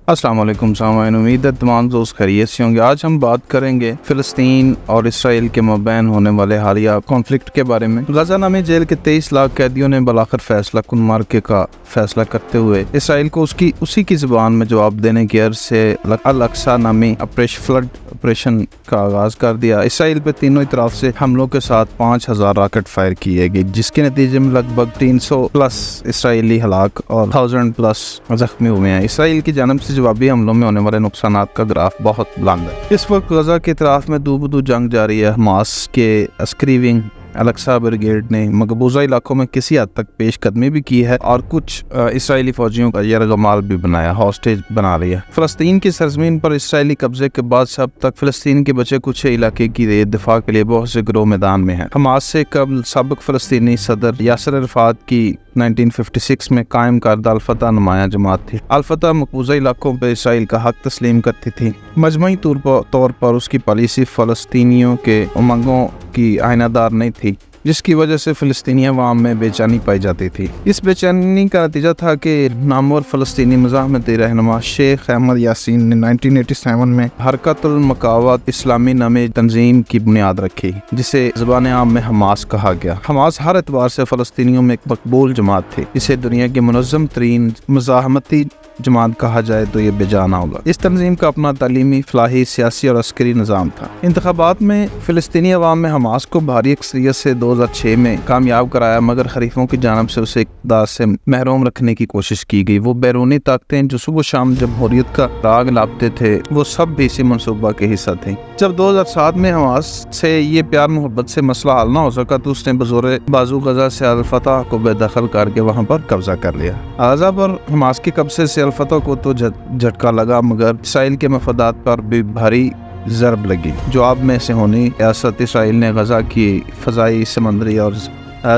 अस्सलाम वालेकुम सामाईन, उम्मीद है तमाम दोस्त खैरियत से होंगे। आज हम बात करेंगे फ़िलिस्तीन और इसराइल के मबैन होने वाले हालिया कॉन्फ्लिक्ट के बारे में। गजा नामी जेल के 23 लाख कैदियों ने बलाखिर फैसला कुन मार्के का फैसला करते हुए इसराइल को उसी की ज़ुबान में जवाब देने की अर्ज से अल अक्सा नामी फ्लड ऑपरेशन का आगाज़ कर दिया। इसराइल पे तीनों तरफ से हमलों के साथ 5000 रॉकेट फायर किए गए, जिसके नतीजे में लगभग 300 प्लस इसराइली हलाक और 1000 प्लस जख्मी हुए हैं। इसराइल की जानब से जवाबी हमलों में होने वाले नुकसानात का ग्राफ बहुत बुलंद है। इस वक्त गजा के इतराफ में दो जंग जारी है। हमास के अस्करी विंग अल अक्सा ब्रिगेड ने मकबूजा इलाकों में किसी हद तक पेशकदमी भी की है और कुछ इसराइली फौजियों का यरगमाल भी बनाया, हॉस्टेज बना रही है। फ़लस्तीन की सरजमीन पर इसराइली कब्जे के बाद से अब तक फ़लस्तीन के बचे कुछ इलाके की दिफा के लिए बहुत से गिरोह मैदान में हैं। हमास से कबल साबिक फ़लस्तीनी सदर यासिर अरफ़ात की 1956 में कायम करदा अल-फतह नुमाया जमात थी। अल-फतह मकबूजा इलाकों पर इसराइल का हक तस्लीम करती थी। मजमूई तौर पर उसकी पॉलिसी फ़लस्तीनियों के उमंगों की आइनादार नहीं थी, जिसकी वजह से फ़लस्तीनी अवाम में बेचैनी पाई जाती थी। इस बेचैनी का नतीजा था कि नामवर फ़लस्तीनी मज़ाहमती रहनुमा शेख अहमद यासीन ने 1987 में हरकतुल मकावत इस्लामी नामी तंजीम की बुनियाद रखी, जिसे ज़बान आम में हमास कहा गया। हमास हर एतबार से फ़लस्तीनियों में एक मकबूल जमात थी। इसे दुनिया की मुनज़्ज़म तरीन मज़ाहमती जमात कहा जाए तो ये बेजाना होगा। इस तंजीम का अपना तालीमी, फलाही, सियासी और अस्करी निज़ाम था। इंतखाबात में फ़लस्तीनी अवाम में हमास को भारी अक्सरियत से 2006 में कामयाब कराया, मगर खरीफों की जानब से उसे इक़्तिदार से महरूम रखने की कोशिश की गई। वो बैरूनी ताकतें जो सुबह शाम जमहूरियत का राग लापते थे, वो सब भी इसी मनसूबा के हिस्सा थे। जब 2007 में हमास से ये प्यार मोहब्बत से मसला हल ना हो सका तो उसने बज़ोरे बाजू गजा से अल-फतह को बेदखल करके वहाँ पर कब्जा कर लिया। गजा पर हमास के कब्जे से अल-फतह को तो झटका लगा, मगर इसराइल के मफादात पर भी भारी ज़रब लगी। जवाब में से होनी रियासत इसराइल ने गजा की फ़ज़ाई, समंदरी और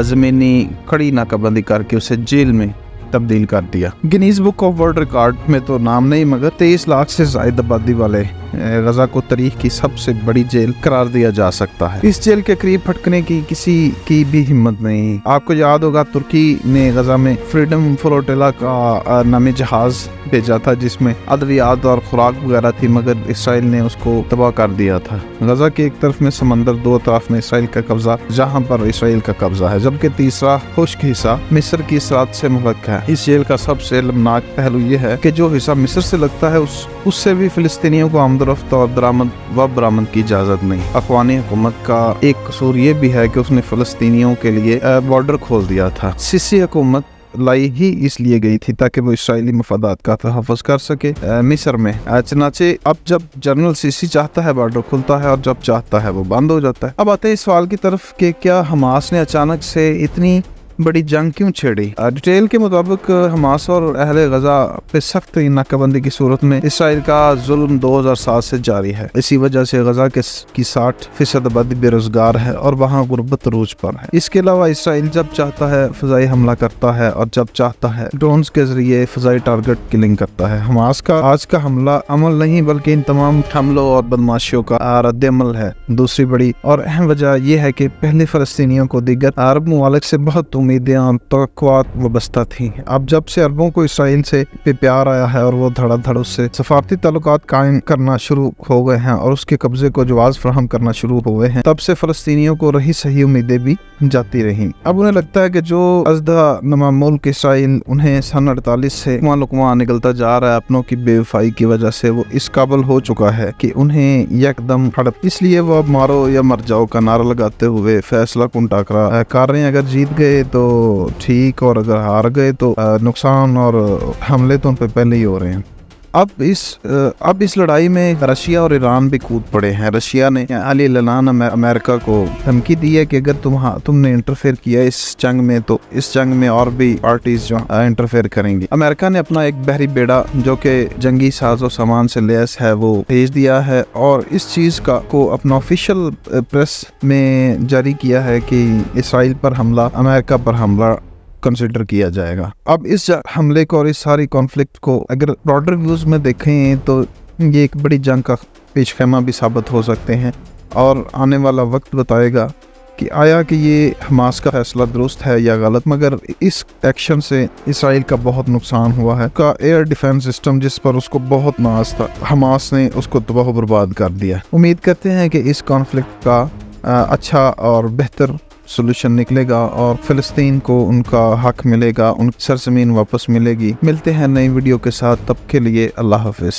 ज़मीनी कड़ी नाकाबंदी करके उसे जेल में तब्दील कर दिया। Guinness book of world record में तो नाम नहीं, मगर 23 लाख से ज़ायद आबादी वाले गजा को तारीख की सबसे बड़ी जेल करार दिया जा सकता है। इस जेल के करीब फटकने की किसी की भी हिम्मत नहीं। आपको याद होगा तुर्की ने गजा में फ्रीडम फ्लोटिला का नामी जहाज भेजा था, जिसमें अद्वियात और खुराक वगैरह थी, मगर इसराइल ने उसको तबाह कर दिया था। गजा के एक तरफ में समंदर, दो तरफ में इसराइल का कब्जा, जहाँ पर इसराइल का कब्जा है, जबकि तीसरा खुश्क हिस्सा मिस्र की सराहत से मुल्क है। इस जेल का सबसे अलमनाक पहलू यह है कि जो हिस्सा मिस्र से लगता है उससे भी फिलिस्तीनियों को आमदरफ्त और दरामद व बरामद की इजाज़त नहीं। अफ़गानी हुकूमत का एक कसूर ये भी है कि उसने फ़लस्तीनियों के लिए बॉर्डर खोल दिया था। सीसी हुकूमत लाई ही इसलिए गई थी ताकि वो इसराइली मफादात का तहफ़्फ़ुज़ कर सके मिस्र में। चनाचे अब जब जनरल सीसी चाहता है बॉर्डर खुलता है और जब चाहता है वो बंद हो जाता है। अब आते हैं इस सवाल की तरफ कि क्या हमास ने अचानक से इतनी बड़ी जंग क्यों छेड़ी। डिटेल के मुताबिक हमास और अहले गजा पे सख्त नाकाबंदी की सूरत में इसराइल का जुल्म 2007 से जारी है। इसी वजह से गजा की 60% आबादी बेरोजगार है और वहाँ गुर्बत रूज पर है। इसके अलावा इसराइल जब चाहता है फ़ज़ाई हमला करता है और जब चाहता है ड्रोन्स के जरिए फ़ज़ाई टारगेट किलिंग करता है। हमास का आज का हमला अमल नहीं बल्कि इन तमाम हमलों और बदमाशियों का रद्द अमल है। दूसरी बड़ी और अहम वजह यह है कि पहले फ़लस्तीनियों को दीगर अरब ममालिक से बहुत उम्मीदें और तवक्कुआत वाबस्ता थी। अब जब से अरबों को इसराइल से प्यार आया है और वो धड़ाधड़ उससे सफारती ताल्लुकात कायम करना शुरू हो गए हैं और उसके कब्जे को जवाज़ फराहम करना शुरू हो गए हैं, तब से फ़लस्तीनियों को रही सही उम्मीदें भी जाती रहीं। अब उन्हें लगता है कि जो अज़दा नमा मुल्क इसराइल उन्हें सन 48 से लुकमा निकलता जा रहा है, अपनों की बेवफाई की वजह से वो इस काबिल हो चुका है कि उन्हें यकदम हड़प, इसलिए वो अब मारो या मर जाओ का नारा लगाते हुए फैसला कुन टाकरा कर रहे हैं। अगर जीत गए तो ठीक, और अगर हार गए तो नुकसान और हमले तो उन पर पहले ही हो रहे हैं। अब इस लड़ाई में रशिया और ईरान भी कूद पड़े हैं। रशिया ने अलीलान अमेरिका को धमकी दी है कि अगर तुमने इंटरफेयर किया इस जंग में तो इस जंग में और भी पार्टीज जो इंटरफेयर करेंगी। अमेरिका ने अपना एक बहरी बेड़ा जो कि जंगी साजो सामान से लैस है वो भेज दिया है और इस चीज़ को अपना ऑफिशियल प्रेस में जारी किया है कि इसराइल पर हमला, अमेरिका पर हमला कंसिडर किया जाएगा। अब इस हमले को और इस सारी कॉन्फ्लिक्ट को अगर ब्रॉडर व्यूज़ में देखें तो ये एक बड़ी जंग का पेशखैमा भी साबित हो सकते हैं और आने वाला वक्त बताएगा کہ آیا کہ یہ حماس کا فیصلہ درست ہے یا غلط، مگر اس ایکشن سے اسرائیل کا بہت نقصان ہوا ہے۔ کا ایئر ڈیفنس سسٹم جس پر اس کو بہت ناز تھا، حماس نے اس کو تباہ و برباد کر دیا۔ امید کرتے ہیں کہ اس کانفلکٹ کا اچھا اور بہتر سولوشن نکلے گا اور فلسطین کو ان کا حق ملے گا، ان کی سرزمین واپس ملے گی۔ ملتے ہیں نئی ویڈیو کے ساتھ، تب کے لیے اللہ حافظ۔